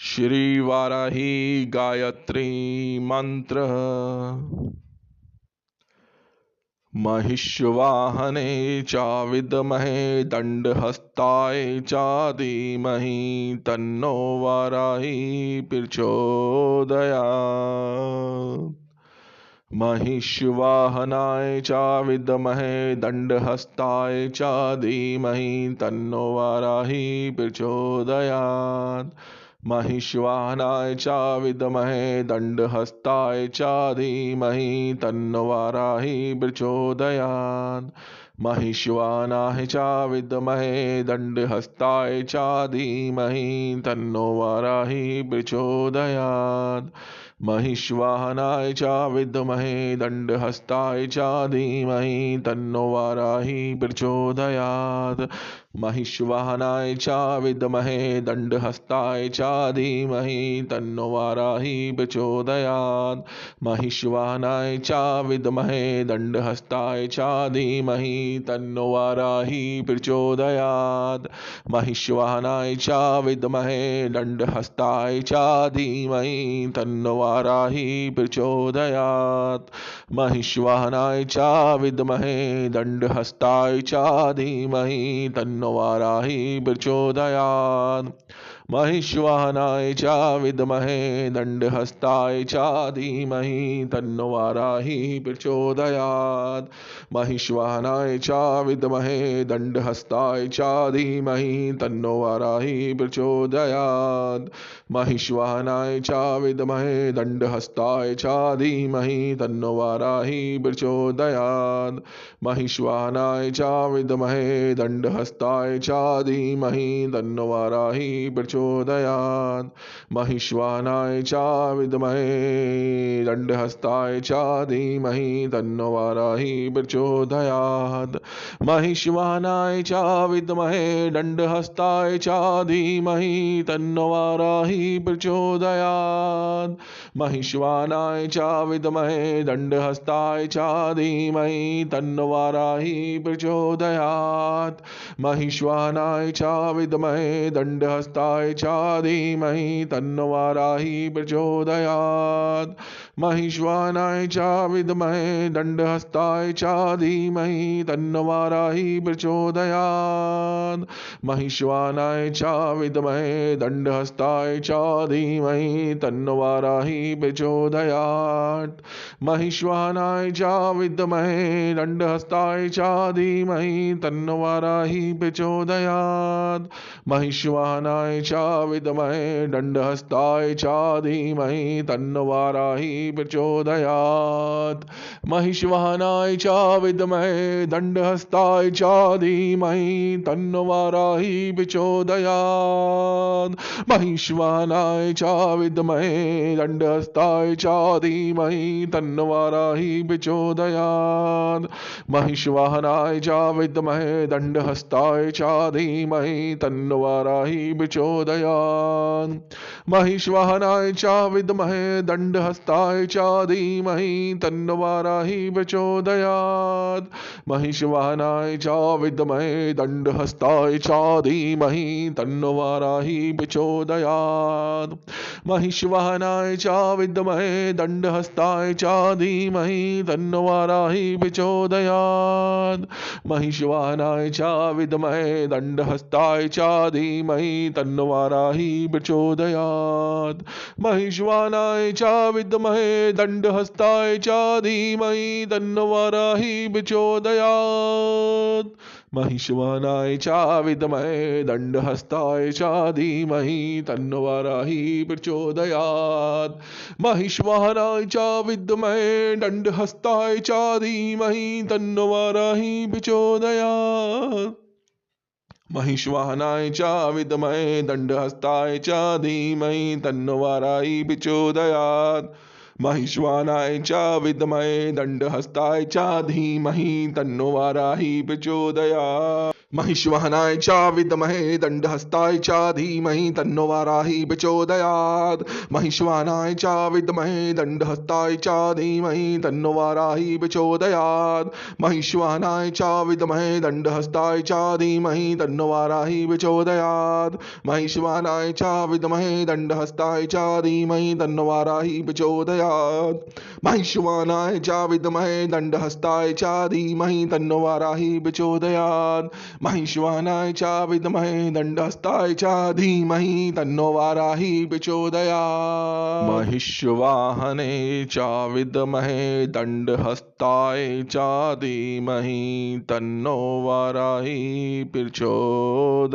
श्री वाराही गायत्री मंत्र। महिष्वाहने च विद्महे दंडहस्ताय च धीमहि तन्नो वाराही प्रचोदयात्। महिष्वाहनाय च विद्महे दंडहस्ताय च धीमहि तन्नो वाराही प्रचोदयात्। महिष्वाहनाय च विद्महे दंडहस्ताय च धीमहि तन्नो वाराही प्रचोदयात्। महिष्वाहनाय च विद्महे दंडहस्ताय च धीमहि तन्नो वाराही प्रचोदयात्। महिष्वाहनाय च विद्महे दंडहस्ताय च धीमहि तन्नो वाराही प्रचोदयात्। महिष्वाहनाय च विद्महे दंडहस्ताय च धीमहि तन्नो वाराही प्रचोदयात्। महिष्वाहनाय च विद्महे दंडहस्ताय च धीमहि तन्नो वाराही प्रचोदयात्। महिष्वाहनाय च विद्महे दंडहस्ताय च धीमहि तन्नो वाराही प्रचोदयात्। महिष्वाहनाय च विद्महे दंडहस्ताय च धीमहि तन्नो वाराही प्रचोदयात्। महिष्वाहनाय च विद्महे दंडहस्ताय च धीमहि तन्नो वाराही प्रचोदयात्। महिष्वाहनाय च विद्महे दंडहस्ताय च धीमहि तन्नो वाराही प्रचोदयात्। महिष्वाहनाय च विद्महे दंडहस्ताय च धीमहि तन्नो वाराही प्रचोदयात्। महिष्वाहनाय च विद्महे दंडहस्ताय च धीमहि तन्नो वाराही प्रचोदयात्। महिष्वाहनाय च विद्महे दंडहस्ताय च धीमहि तन्नो वाराही प्रचोदयात्। महिष्वाहनाय च विद्महे दंडहस्ताय च धीमहि तन्नो वाराही प्रचोदयात्। महिष्वाहनाय च विद्महे दंडहस्ताय च धीमहि तन्नो वाराही प्रचोदयात्। महिष्वाहनाय च विद्महे दंडहस्ताय च धीमहि तन्नो वाराही प्रचोदयात्। महिष्वाहनाय च विद्महे दंडहस्ताय च धीमहि तन्नो वाराही प्रचोदयात्। महिष्वाहनाय च विद्महे दंडहस्ताय च धीमहि तन्नो वाराही प्रचोदयात्। महिष्वाहनाय च विद्महे दंडहस्ताय च धीमहि तन्नो वाराही प्रचोदयात्। महिष्वाहनाय च विद्महे दंडहस्ताय च धीमहि तन्नो वाराही प्रचोदयात्। महिष्वाहनाय च विद्महे दंडहस्ताय च धीमहि तन्नो वाराही प्रचोदयात्। महिष्वाहनाय च विद्महे दंडहस्ताय च धीमहि तन्नो वाराही प्रचोदयात्। महिष्वाहनाय च विद्महे दंडहस्ताय च धीमहि तन्नो वाराही प्रचोदयात्। महिष्वाहनाय च विद्महे दंडहस्ताय च धीमहि तन्नो वाराही प्रचोदयात्। महिष्वाहनाय च विद्महे दंडहस्ताय च धीमहि तन्नो वाराही प्रचोदयात्। महिष्वाहनाय च विद्महे दंडहस्ताय च धीमहि तन्नो वाराही प्रचोदयात्। महिष्वाहनाय च विद्महे दंडहस्ताय च धीमहि तन्नो वाराही प्रचोदयात्। महिष्वाहनाय च विद्महे दंडहस्ताय च धीमहि तन्नो वाराही प्रचोदयात्। महिष्वाहनाय च विद्महे दंडहस्ताय च धीमहि तन्नो वाराही प्रचोदयात्। महिष्वाहनाय च विद्महे दंडहस्ताय च धीमहि तन्नो वाराही प्रचोदयात्। महिष्वाहनाय च विद्महे दंडहस्ताय च धीमहि तन्नो वाराही प्रचोदयात्। महिष्वाहनाय च विद्महे दंडहस्ताय च धीमहि तन्नो वाराही प्रचोदयात्। महिष्वाहनाय च विद्महे दण्डहस्ताय च धीमहि तन्नो वाराहि प्रचोदयात् महिष्वाहनाय च विद्महे दण्डहस्ताय च धीमहि तन्नो वाराहि प्रचोदयात् महिष्वाहनाय च विद्महे दण्डहस्ताय च धीमहि तन्नो वाराहि प्रचोदयात् महिष्वाहनाय च विद्महे दण्डहस्ताय च धीमहि तन्नो वाराहि प्रचोदयात् महिष्वाहनाय च विद्महे दण्डहस्ताय च धीमहि तन्नो वाराहि प्रचोदयात् महिष्वाहनाय च विद्महे दण्डहस्ताय च धीमहि तन्नो वाराहि प्रचोदयात् महिष्वाहने च विद्महे दण्डहस्ताय च धीमहि तन्नो वाराहि प्रचोदयात्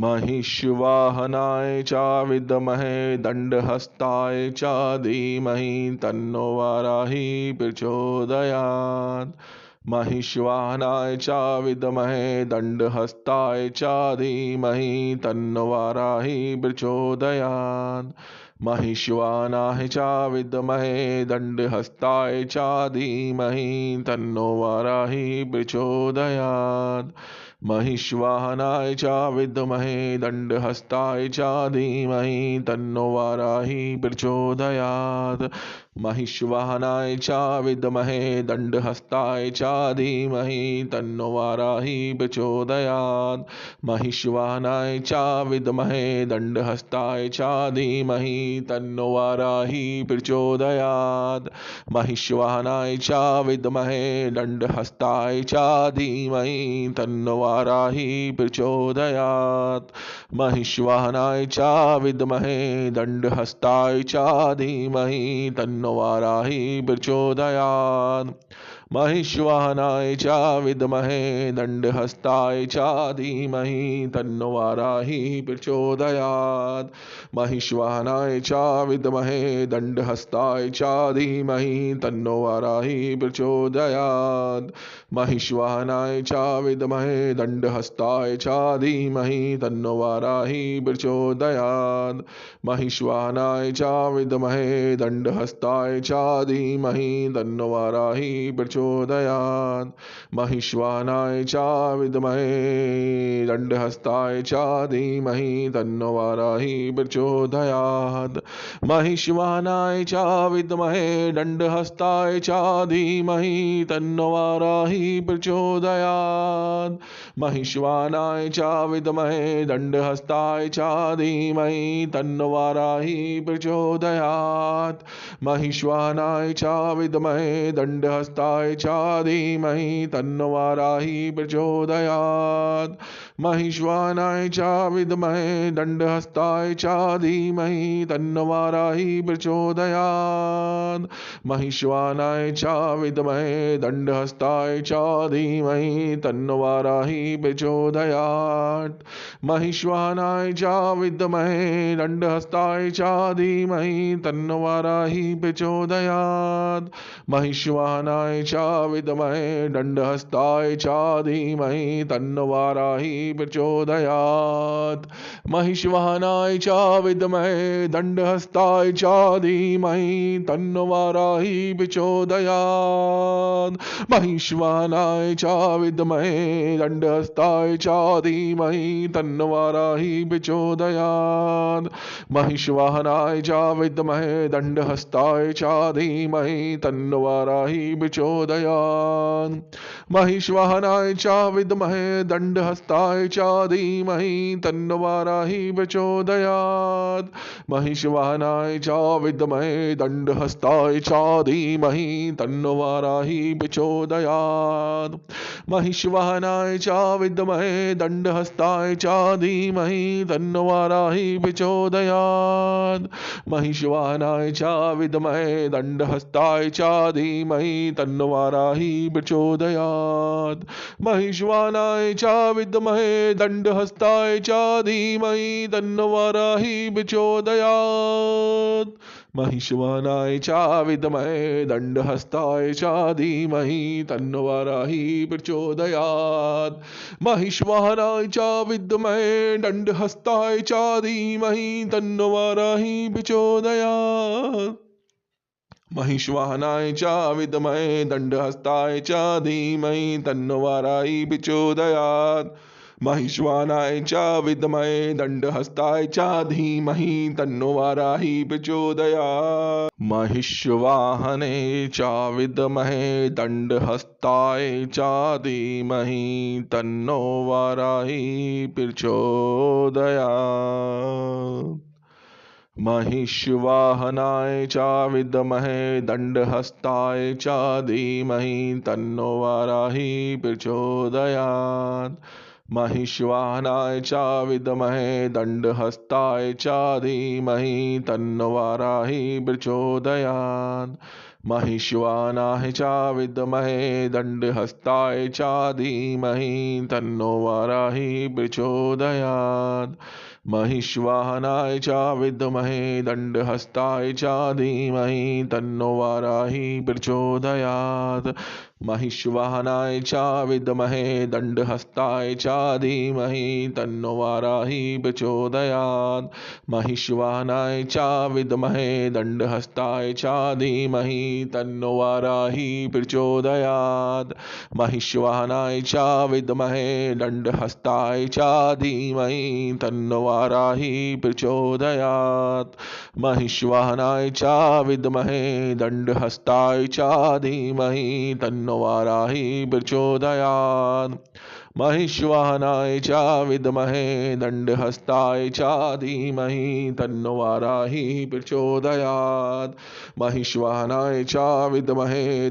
महिष्वाहनाय च विद्महे दण्डहस्ताय च धीमहि तन्नो वाराहि प्रचोदयात् महिष्वाहनाय च विद्महे दण्डहस्ताय च धीमहि तन्नो वाराहि प्रचोदयात् महिष्वाहनाय च विद्महे दण्डहस्ताय च धीमहि तन्नो वाराहि प्रचोदयात् महिष्वाहनाय च विद्महे दण्डहस्ताय च धीमहि तन्नो वाराहि प्रचोदयात् महिष्वाहनाय च विद्महे दण्डहस्ताय च धीमहि तन्नो वाराहि प्रचोदयात् महिष्वाहनाय च विद्महे दण्डहस्ताय च धीमहि तन्नो वाराहि प्रचोदयात् महिष्वाहनाय च विद्महे दण्डहस्ताय च धीमहि तन्नो वाराहि प्रचोदयात् महिष्वाहनाय च विद्महे दण्डहस्ताय च धीमहि तन्नो वाराहि प्रचोदयात् महिष्वाहनाय च विद्महे दण्डहस्ताय च धीमहि तन्नो वाराहि प्रचोदयात् महिष्वाहनाय च विद्महे दण्डहस्ताय च धीमहि तन्नो वाराहि प्रचोदयात् महिष्वाहनाय च विद्महे दण्डहस्ताय च धीमहि तन्नो वाराहि प्रचोदयात् महिष्वाहनाय च विद्महे दण्डहस्ताय च धीमहि तन्नो वाराहि प्रचोदयात् महिष्वाहनाय च विद्महे दण्डहस्ताय च धीमहि तन्नो वाराहि प्रचोदयात् महिष्वाहनाय च विद्महे दण्डहस्ताय च धीमहि तन्नो वाराहि प्रचोदयात् महिष्वाहनाय च विद्महे दण्डहस्ताय च धीमहि तन्नो वाराहि प्रचोदयात् महिष्वाहनाय च विद्महे दण्डहस्ताय च धीमहि तन्नो वाराहि प्रचोदयात् महिष्वाहनाय च विद्महे दण्डहस्ताय च धीमहि तन्नो वाराहि प्रचोदयात् महिष्वाहनाय च विद्महे दण्डहस्ताय च धीमहि तन्नो वाराहि प्रचोदयात् महिष्वाहनाय च विद्महे दण्डहस्ताय च धीमहि तन्नो वाराहि प्रचोदयात् महिष्वाहनाय च विद्महे दण्डहस्ताय च धीमहि तन्नो वाराहि प्रचोदयात् महिष्वाहनाय च विद्महे दण्डहस्ताय च धीमहि तन्नो वाराहि प्रचोदयात् महिष्वाहनाय च विद्महे दण्डहस्ताय च धीमहि तन्नो वाराहि प्रचोदयात् महिष्वाहनाय च विद्महे दण्डहस्ताय च धीमहि तन्नो वाराहि प्रचोदयात् महिष्वाहनाय च विद्महे दण्डहस्ताय च धीमहि तन्नो वाराहि प्रचोदयात् महिष्वाहनाय च विद्महे दण्डहस्ताय च धीमहि तन्नो वाराहि प्रचोदयात् महिष्वाहनाय च विद्महे दण्डहस्ताय च धीमहि तन्नो वाराहि प्रचोदयात् महिष्वाहनाय च विद्महे दण्डहस्ताय च धीमहि तन्नो वाराहि प्रचोदयात् महिष्वाहनाय च विद्महे दण्डहस्ताय च धीमहि तन्नो वाराहि प्रचोदयात् महिष्वाहनाय च विद्महे दण्डहस्ताय च धीमहि तन्नो वाराहि प्रचोदयात् महिष्वाहनाय च विद्महे दण्डहस्ताय च धीमहि तन्नो वाराहि प्रचोदयात् महिष्वाहनाय च विद्महे दण्डहस्ताय च धीमहि तन्नो वाराही प्रचोदयात्। महिष्वाहनाय च विद्महे दण्डहस्ताय च धीमहि तन्नो वाराही प्रचोदयात्। महिष्वाहने च विद्महे दण्डहस्ताय च धीमहि तन्नो वाराही प्रचोदयात्। महिष्वाहनाय च विद्महे दण्डहस्ताय च धीमहि तन्नो वाराही प्रचोदयात्। महिष्वाहनाय च विद्महे दण्डहस्ताय च धीमहि तन्नो वाराही प्रचोदयात्। महिष्वाहनाय च विद्महे दण्डहस्ताय च धीमहि तन्नो वाराही प्रचोदयात्। महिष्वाहनाय च विद्महे दण्डहस्ताय च धीमहि तन्नो वाराही प्रचोदयात्। महिष्वाहनाय च विद्महे दण्डहस्ताय च धीमहि तन्नो वाराही प्रचोदयात्। महिष्वाहनाय च विद्महे दण्डहस्ताय च धीमहि तन्नो वाराही प्रचोदयात्। महिष्वाहनाय च विद्महे दण्डहस्ताय च धीमहि तन्नो वाराही प्रचोदयात्। महिष्वाहनाय च विद्महे दण्डहस्ताय च धीमहि तन्नो वाराही प्रचोदयात्। महिष्वाहनाय च विद्महे दण्डहस्ताय च धीमहि तन्नो वाराही प्रचोदयात्। महिष्वाहनाय च विद्महे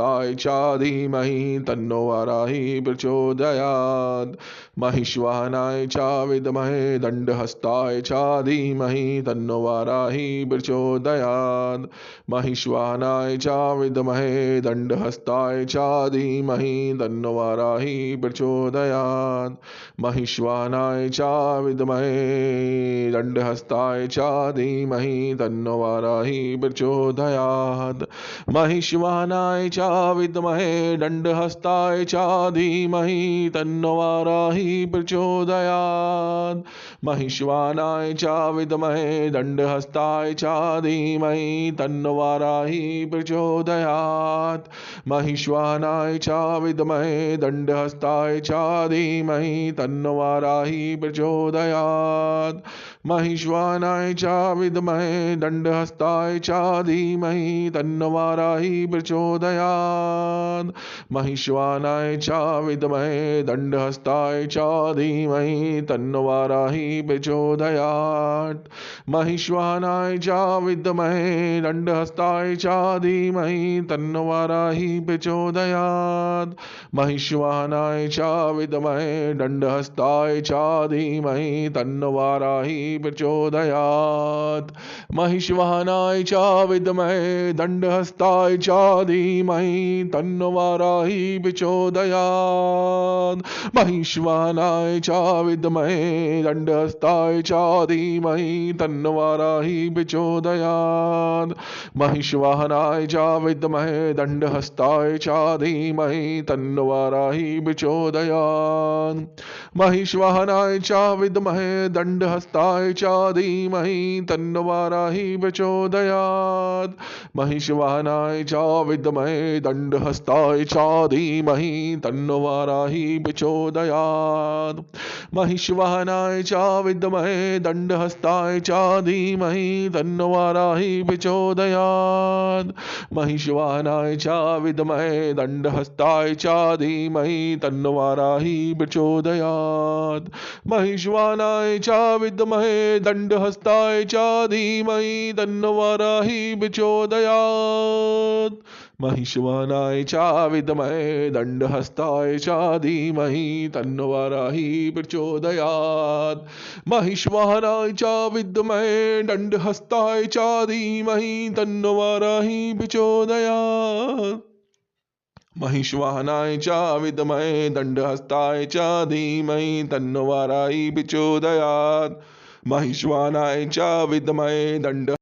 दण्डहस्ताय च धीमहि तन्नो वाराही प्रचोदयात्। महिष्वाहनाय च विद्महे दण्डहस्ताय च धीमहि तन्नो वाराही प्रचोदयात्। महिष्वाहनाय च विद्महे दण्डहस्ताय च धीमहि तन्नो वाराही प्रचोदयात्। महिष्वाहनाय च विद्महे दण्डहस्ताय च धीमहि तन्नो वाराही प्रचोदयात्। महिष्वाहनाय च विद्महे दण्डहस्ताय च धीमहि तन्नो वाराही प्रचोदयात्। महिष्वाहनाय च विद्महे दण्डहस्ताय च धीमहि तन्नो वाराही प्रचोदयात्। महिष्वाहनाय च विद्महे दण्डहस्ताय च धीमहि तन्नो वाराही प्रचोदयात्। महिष्वाहनाय च विद्महे दण्डहस्ताय च धीमहि तन्नो वाराही प्रचोदयात्। महिष्वाहनाय च विद्महे दण्डहस्ताय च धीमहि तन्नो वाराही प्रचोदयात्। महिष्वाहनाय च विद्महे दण्डहस्ताय च धीमहि तन्नो वाराही प्रचोदयात्। महिष्वाहनाय च विद्महे दण्डहस्ताय च धीमहि तन्नो वाराही प्रचोदयात्। महिष्वाहनाय च विद्महे दण्डहस्ताय च धीमहि तन्नो वाराही प्रचोदयात्। महिष्वाहनाय च विद्महे दण्डहस्ताय च धीमहि तन्नो वाराही प्रचोदयात्। महिष्वाहनाय च विद्महे दण्डहस्ताय च धीमहि तन्नो वाराही प्रचोदयात्। महिष्वाहनाय च विद्महे दण्डहस्ताय च धीमहि तन्नो वाराही प्रचोदयात्। महिष्वाहनाय च विद्महे दण्डहस्ताय च धीमहि तन्नो वाराही प्रचोदयात्। महिष्वाहनाय च विद्महे दण्डहस्ताय च धीमहि तन्नो वाराही प्रचोदयात्। महिष्वाहनाय च विद्महे दण्डहस्ताय च धीमहि तन्नो वाराही प्रचोदयात्। महिष्वाहनाय च विद्महे दण्डहस्ताय च धीमहि तन्नो वाराही प्रचोदयात्। महिष्वाहनाय च विद्महे दण्डहस्ताय च धीमहि तन्नो वाराही प्रचोदयात्। महिष्वाहनाय च विद्महे दण्डहस्ताय च धीमहि तन्नो वाराही प्रचोदयात्। महिष्वाहनाय च विद्महे दण्डहस्ताय च धीमहि तन्नो वाराही प्रचोदयात्। महिष्वाहनाय च विद्महे दण्ड